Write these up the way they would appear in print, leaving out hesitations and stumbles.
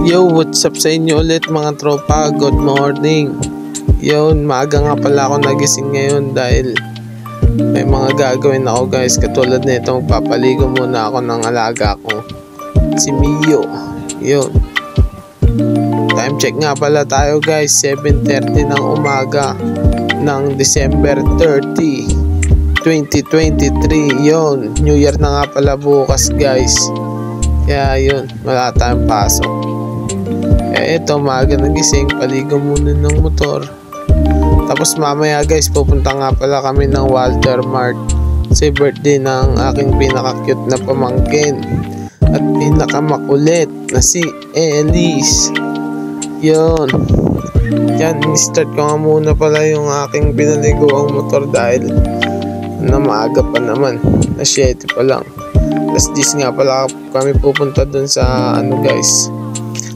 Yo, what's up sa inyo ulit mga tropa? Good morning. Yun, maaga nga pala ako nagising ngayon dahil may mga gagawin ako guys. Katulad nito, magpapaligo muna ako ng alaga ko, si Mio. Yun. Time check nga pala tayo guys, 7:30 ng umaga ng December 30, 2023. Yun, New Year na nga pala bukas guys. Kaya yun, wala tayong pasok. Kaya ito, maaga nagising, paligo muna ng motor. Tapos mamaya guys, pupunta nga pala kami ng Walter Mart sa birthday ng aking pinaka-cute na pamangkin at pinaka-makulit na si Elise. Yun. Yan, start ko nga muna pala yung aking pinaliguang motor dahil na maaga pa naman, na 7 pa lang. Alas 10 nga pala kami pupunta dun sa ano guys,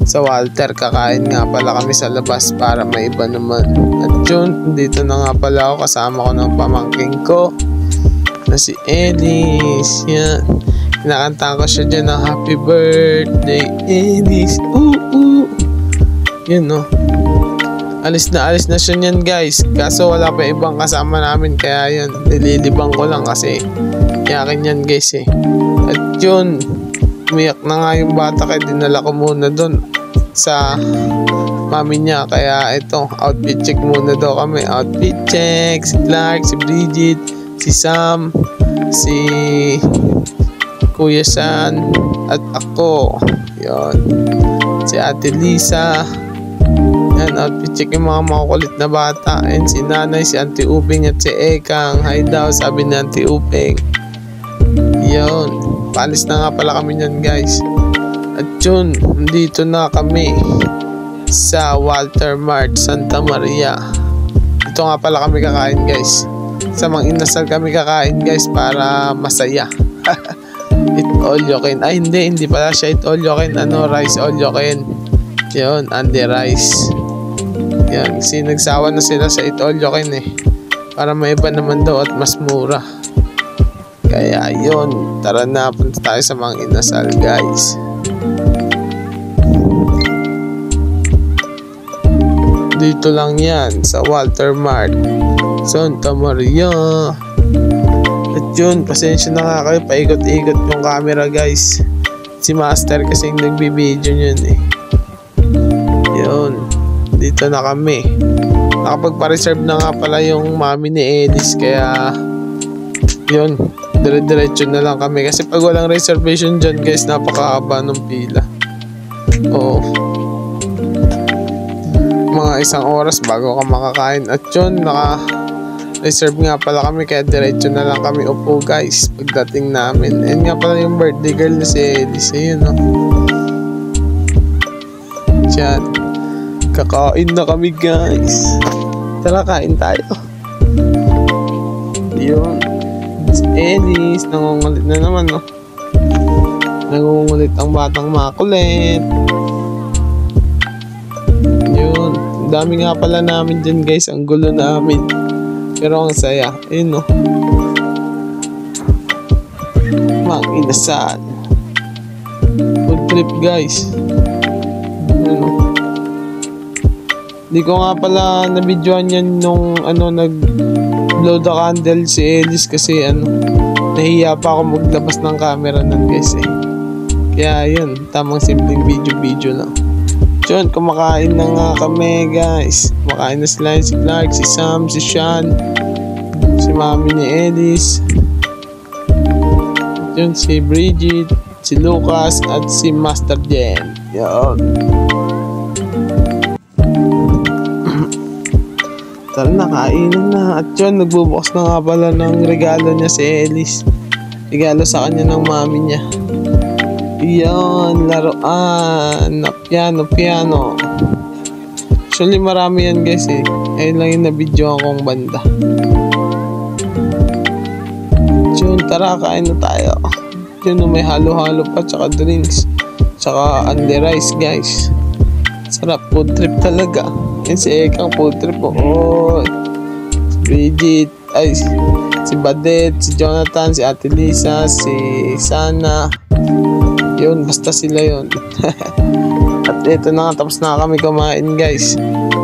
sa Walter. Kakain nga pala kami sa labas para maiba naman. At yun, dito na nga pala ako, kasama ko ng pamangking ko na si Elise. Yan, kinakantahan ko siya dyan ng happy birthday Elise. Yun no, alis na siya niyan guys. Kaso wala pa ibang kasama namin, kaya yun, nililibang ko lang kasi yakin yan guys eh. At yun, umiyak na nga yung bata kaya dinala ko muna doon sa mami niya. Kaya ito, outfit check muna daw kami. Outfit check, si Clark, si Bridget, si Sam, si Kuya San, at ako. Yun, si Ate Lisa. Yan, outfit check yung mga makukulit na bata. And si Nanay, si Auntie Uping at si Ekang. Hi daw, sabi ni Auntie Uping. Yun, paalis na nga pala kami nyan guys. At yun, dito na kami sa Walter Mart, Santa Maria. Dito nga pala kami kakain guys. Sa mga inasal kami kakain guys para masaya. Eat all you can. Ay hindi pala siya eat all you can. Ano, rice all you can. Yun, Andy Rice. Yan, kasi nagsawa na sila sa eat all you can eh, para maiba naman daw at mas mura. Kaya yun, tara na, punta tayo sa mga inasal guys. Dito lang yan sa Walter Mart, Santa Maria. At yun, pasensya na nga kayo, paikot-ikot yung camera guys. Si Master kasi nagbibideo yun eh. Yun, dito na kami. Nakapagpa-reserve na nga pala yung mami ni Elise, kaya yun, dire-diretso na lang kami. Kasi pag walang reservation dyan guys, napakahaba ng pila. Oo, mga 1 oras bago ka makakain. At yun, naka-reserve nga pala kami, kaya diretso na lang kami upo guys pagdating namin. And nga pala yung birthday girl na si Elise. Ayun no, dyan, kakain na kami guys. Tara, kain tayo. Yun, si Elise, nangungulit na naman no. Nangungulit ang batang makulit. Yun, dami nga pala namin dyan guys. Ang gulo namin, pero ang saya. Ayun no, mga inasal food trip guys. Ayun no, di ko nga pala nabidyoan yan nung ano, nag-blow the candle si Elise kasi ano, nahiya pa ako maglabas ng camera nun guys eh. Kaya yun, tamang simpleng video lang. Yun, kumakain na nga kami guys. Kumakain na sila, si Clark, si Sam, si Sean, si mami ni Elise. Yun, si Bridget, si Lucas, at si Master Jen. Yun. Tara na, kainan na. At yun, nagbubukas na nga pala ng regalo niya si Elise. Regalo sa kanya ng mami niya. Yan, laruan na piano. Actually marami yan guys eh. Ayun lang yung nabidyoan kong banda. Yun, tara, kain na tayo. Yun, may halo-halo pa, tsaka drinks, tsaka Andy Rice guys. Sarap, food trip talaga. Yan si Ekang, food trip po. Oh, si Bridget, ay, si Badet, si Jonathan, si Ate Lisa, si Sana. Yun, basta sila yun. At ito na nga, tapos na kami kumain guys.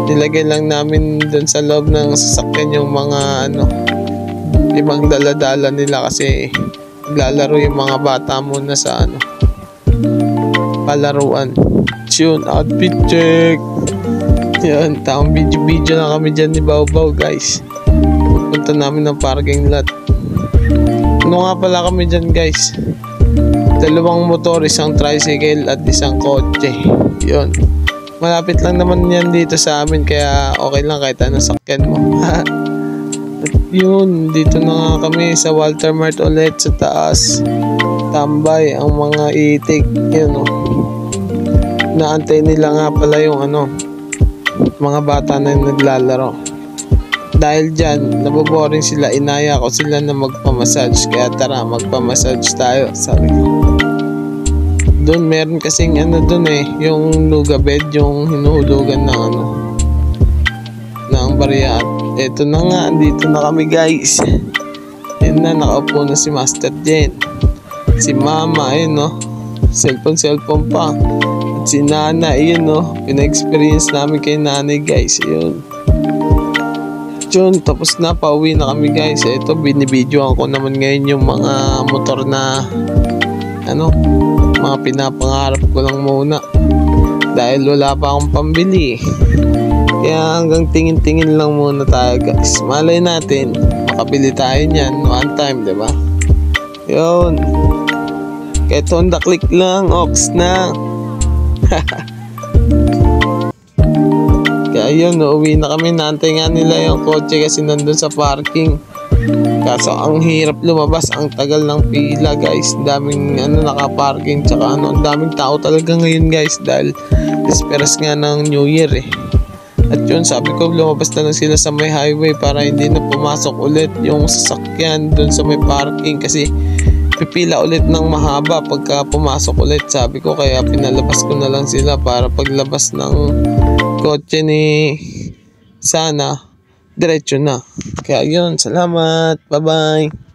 Nilagay lang namin dun sa loob ng sasakyan yung mga ibang daladala nila kasi naglalaro yung mga bata muna sa palaruan. Tune, outfit check. Yan, taong video na kami dyan ni Bawbaw guys. Pupunta namin ng parking lot. Ano nga pala kami dyan guys? 2 motor, 1 tricycle at 1 kotse. Yun. Malapit lang naman yan dito sa amin kaya okay lang kahit anong sakyan mo. At yun, dito na nga kami sa Walter Mart ulit sa taas. Tambay ang mga itik. Yun naantay nila nga pala yung mga bata na yung naglalaro. Dahil dyan, naboboring sila, inaya ko sila na magpamassage. Kaya tara, magpamassage tayo, sabi ko. Doon, meron kasing doon yung luga bed, yung hinuhulugan ng bariya. Eto na nga, dito na kami guys. Yun na, nakaupo na si Master Jen. Si Mama, ayun cellphone pa. At si Nana, ayun pina-experience namin kay Nanay guys, ayun. Yun, tapos na, pauwi na kami guys. Ito, binibidyoan ko naman ngayon yung mga motor na mga pinapangarap ko lang muna dahil wala pa akong pambili. Kaya hanggang tingin-tingin lang muna tayo guys. Malay natin makabili tayo niyan one time, diba? Yun, kahit Honda Click lang, ox na. Kaya yun, uuwi na kami. Naantay nga nila yung kotse kasi nandun sa parking. Kaso ang hirap lumabas, ang tagal ng pila guys. Daming nakaparking, tsaka ang daming tao talaga ngayon guys dahil desperas nga ng New Year At yun, sabi ko lumabas na lang sila sa may highway para hindi na pumasok ulit yung sasakyan dun sa may parking kasi pipila ulit ng mahaba pagka pumasok ulit, sabi ko. Kaya pinalabas ko na lang sila para paglabas ng kotse ni Sana, diretso na. Kaya yun, salamat, bye bye.